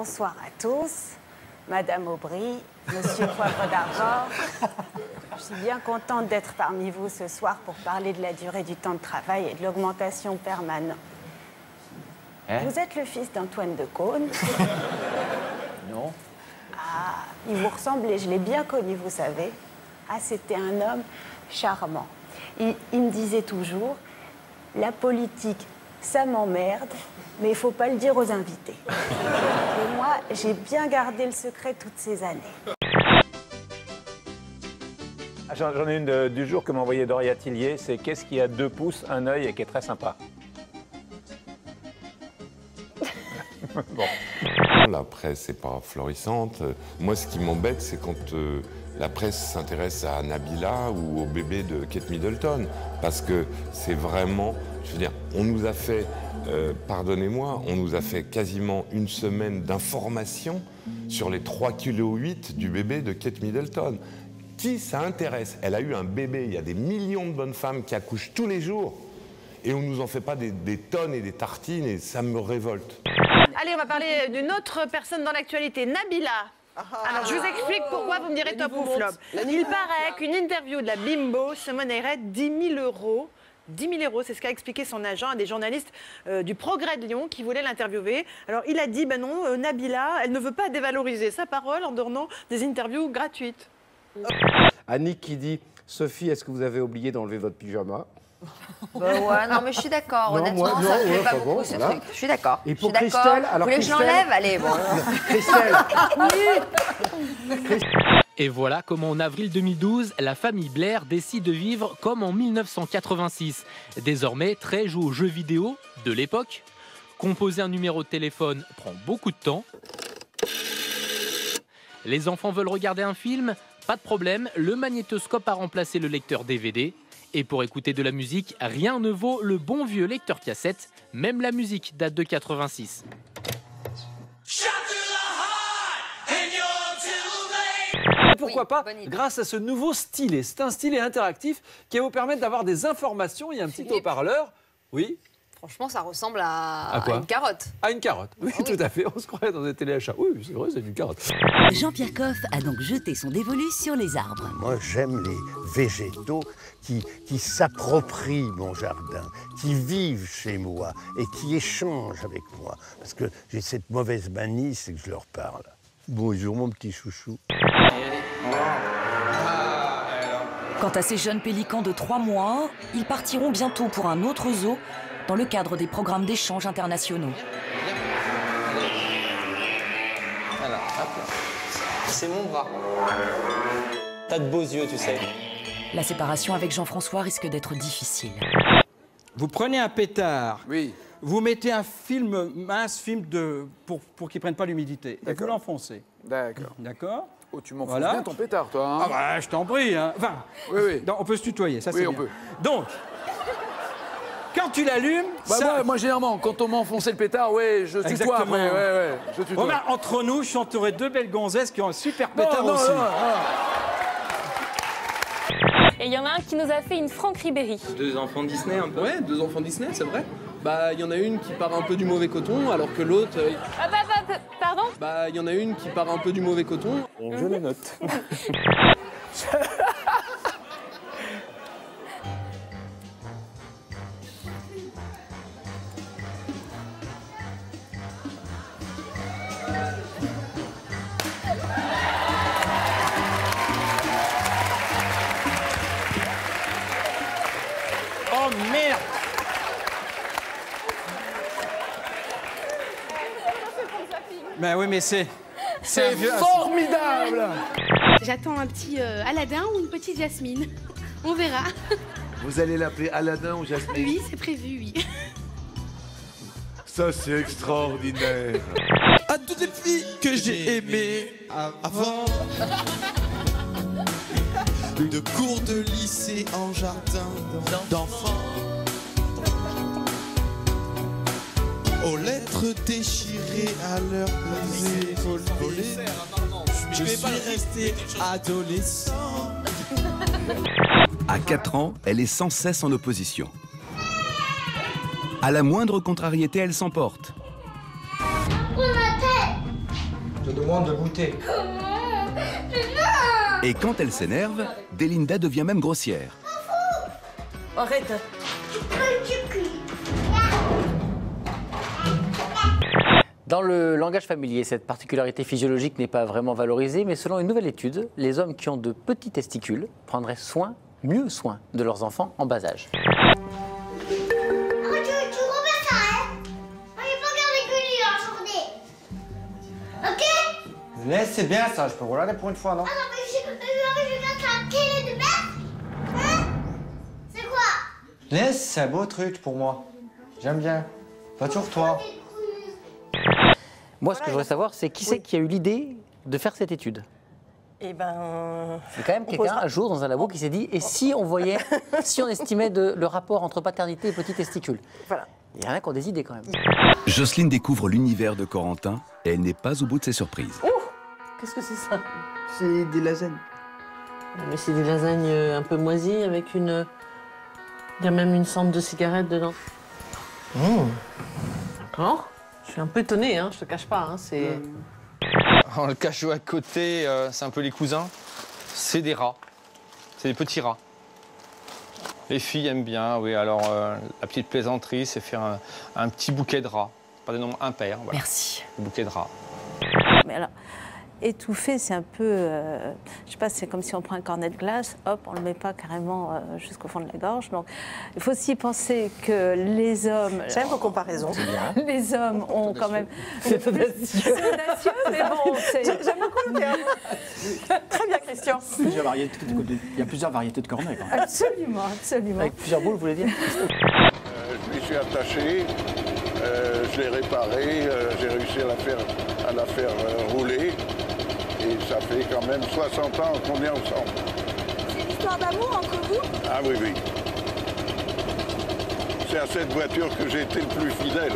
bonsoir à tous. Madame Aubry, Monsieur Poivre d'Argent. Je suis bien contente d'être parmi vous ce soir pour parler de la durée du temps de travail et de l'augmentation permanente. Vous êtes le fils d'Antoine de Caunes. Non. Ah, il vous ressemblait, je l'ai bien connu, vous savez. Ah, c'était un homme charmant. Il me disait toujours, la politique, ça m'emmerde, mais il ne faut pas le dire aux invités. Et moi, j'ai bien gardé le secret toutes ces années. J'en ai une du jour que m'a envoyé Doria Tillier, c'est qu'est-ce qui a 2 pouces, un œil et qui est très sympa. Bon. La presse n'est pas florissante. Moi, ce qui m'embête, c'est quand la presse s'intéresse à Nabila ou au bébé de Kate Middleton. Parce que c'est vraiment... Je veux dire, on nous a fait, pardonnez-moi, on nous a fait quasiment une semaine d'information sur les 3,8 kg du bébé de Kate Middleton. Qui ça intéresse? Elle a eu un bébé, il y a des millions de bonnes femmes qui accouchent tous les jours. Et on ne nous en fait pas des tonnes et des tartines, et ça me révolte. Allez, on va parler d'une autre personne dans l'actualité, Nabila. Alors, je vous explique pourquoi, vous me direz top ou flop. Il paraît qu'une interview de la Bimbo se monnaierait 10 000 €. 10 000 €, c'est ce qu'a expliqué son agent à des journalistes du Progrès de Lyon qui voulaient l'interviewer. Alors, il a dit, ben non, Nabila, elle ne veut pas dévaloriser sa parole en donnant des interviews gratuites. Annick qui dit, Sophie, est-ce que vous avez oublié d'enlever votre pyjama? Ouais, non, mais je suis d'accord, honnêtement, moi, ça ne ouais, fait pas pas beaucoup bon, ce voilà. truc. Je suis d'accord. Et pour Je suis d'accord. Christelle, alors vous voulez que je Christelle- l'enlève? Allez, bon. Christelle. Et voilà comment en avril 2012, la famille Blair décide de vivre comme en 1986. Désormais, Trey joue aux jeux vidéo de l'époque. Composer un numéro de téléphone prend beaucoup de temps. Les enfants veulent regarder un film? Pas de problème, le magnétoscope a remplacé le lecteur DVD. Et pour écouter de la musique, rien ne vaut le bon vieux lecteur cassette. Même la musique date de 86. Pourquoi pas, grâce à ce nouveau stylet. C'est un stylet interactif qui va vous permettre d'avoir des informations. Il y a un petit haut-parleur. Oui. Franchement, ça ressemble à quoi? une carotte. À une carotte. Oui, Ah oui. tout à fait. On se croirait dans des téléachats. Oui, c'est vrai, c'est une carotte. Jean-Pierre Coff a donc jeté son dévolu sur les arbres. Moi, j'aime les végétaux qui s'approprient mon jardin, qui vivent chez moi et qui échangent avec moi. Parce que j'ai cette mauvaise manie, c'est que je leur parle. Bonjour, mon petit chouchou. Quant à ces jeunes pélicans de 3 mois, ils partiront bientôt pour un autre zoo dans le cadre des programmes d'échanges internationaux. Voilà, hop. C'est mon bras. T'as de beaux yeux, tu sais. La séparation avec Jean-François risque d'être difficile. Vous prenez un pétard, oui. Vous mettez un mince film pour qu'il ne prenne pas l'humidité, et vous l'enfoncez. D'accord. D'accord. Oh, tu m'enfonces bien ton pétard, toi. Hein. Ah bah, je t'en prie. Hein. Enfin, oui. Non, on peut se tutoyer, ça c'est Oui, bien. on peut. Donc, quand tu l'allumes... Bah, moi, généralement, quand on m'a enfoncé le pétard, ouais, je tutoie. Exactement. Ouais, je tutoie. Romain, entre nous, je suis entouré de 2 belles gonzesses qui ont un super pétard aussi. Et il y en a un qui nous a fait une Franck Ribéry. 2 enfants Disney un peu. Ouais, 2 enfants Disney, c'est vrai. Bah, il y en a une qui part un peu du mauvais coton, alors que l'autre... Pardon? Bah, il y en a une qui part un peu du mauvais coton. Je le note. Oh merde! Ben oui, mais c'est formidable! J'attends un petit Aladdin ou une petite Jasmine. On verra. Vous allez l'appeler Aladdin ou Jasmine? Oui, c'est prévu, oui. Ça, c'est extraordinaire. À toutes les filles que j'ai aimées avant. De cours de lycée en jardin d'enfants. Aux lettres déchirées à leur baiser volé. Je suis resté adolescent. À 4 ans, elle est sans cesse en opposition. À la moindre contrariété, elle s'emporte. te demande de goûter. Et quand elle s'énerve, Delinda devient même grossière. Arrête. Dans le langage familier, cette particularité physiologique n'est pas vraiment valorisée, mais selon une nouvelle étude, les hommes qui ont de petits testicules prendraient mieux soin de leurs enfants en bas âge. Laisse, c'est bien ça, je peux regarder pour une fois, non? Ah non, mais je regarde la télé de merde. Hein? C'est quoi? Laisse, c'est un beau truc pour moi. J'aime bien. Va toujours toi. Moi, ce que je voudrais savoir, c'est qui c'est qui a eu l'idée de faire cette étude? Eh ben... C'est quand même quelqu'un, un jour, dans un labo, qui s'est dit, et si on voyait, si on estimait le rapport entre paternité et petits testicules? Voilà. Il y en a qui ont des idées, quand même. Jocelyne découvre l'univers de Corentin et elle n'est pas au bout de ses surprises. Qu'est-ce que c'est ça? C'est des lasagnes. Mais c'est des lasagnes un peu moisies avec une... Il y a même une cendre de cigarette dedans. D'accord. Je suis un peu étonnée, hein, je te cache pas. Hein, c'est... Alors, le cachot à côté, c'est un peu les cousins. C'est des rats. C'est des petits rats. Les filles aiment bien, oui. Alors, la petite plaisanterie, c'est faire un petit bouquet de rats. Pas des nombres impairs. Voilà. Merci. Un bouquet de rats. Mais alors, étouffer, c'est un peu... je sais pas, c'est comme si on prend un cornet de glace, hop, on le met pas carrément jusqu'au fond de la gorge. Donc, il faut aussi penser que les hommes... J'aime vos comparaisons. Les hommes ont quand même... C'est audacieux. C'est audacieux, mais bon, c'est... J'aime beaucoup le terme. Très bien, Christian. Il y a plusieurs variétés de cornets, quand même. Absolument, absolument. Avec plusieurs boules, vous voulez dire? Je m'y suis attaché, je l'ai réparé, j'ai réussi à la faire rouler. Et ça fait quand même 60 ans qu'on est ensemble. C'est une histoire d'amour entre vous? Ah oui, oui. C'est à cette voiture que j'ai été le plus fidèle.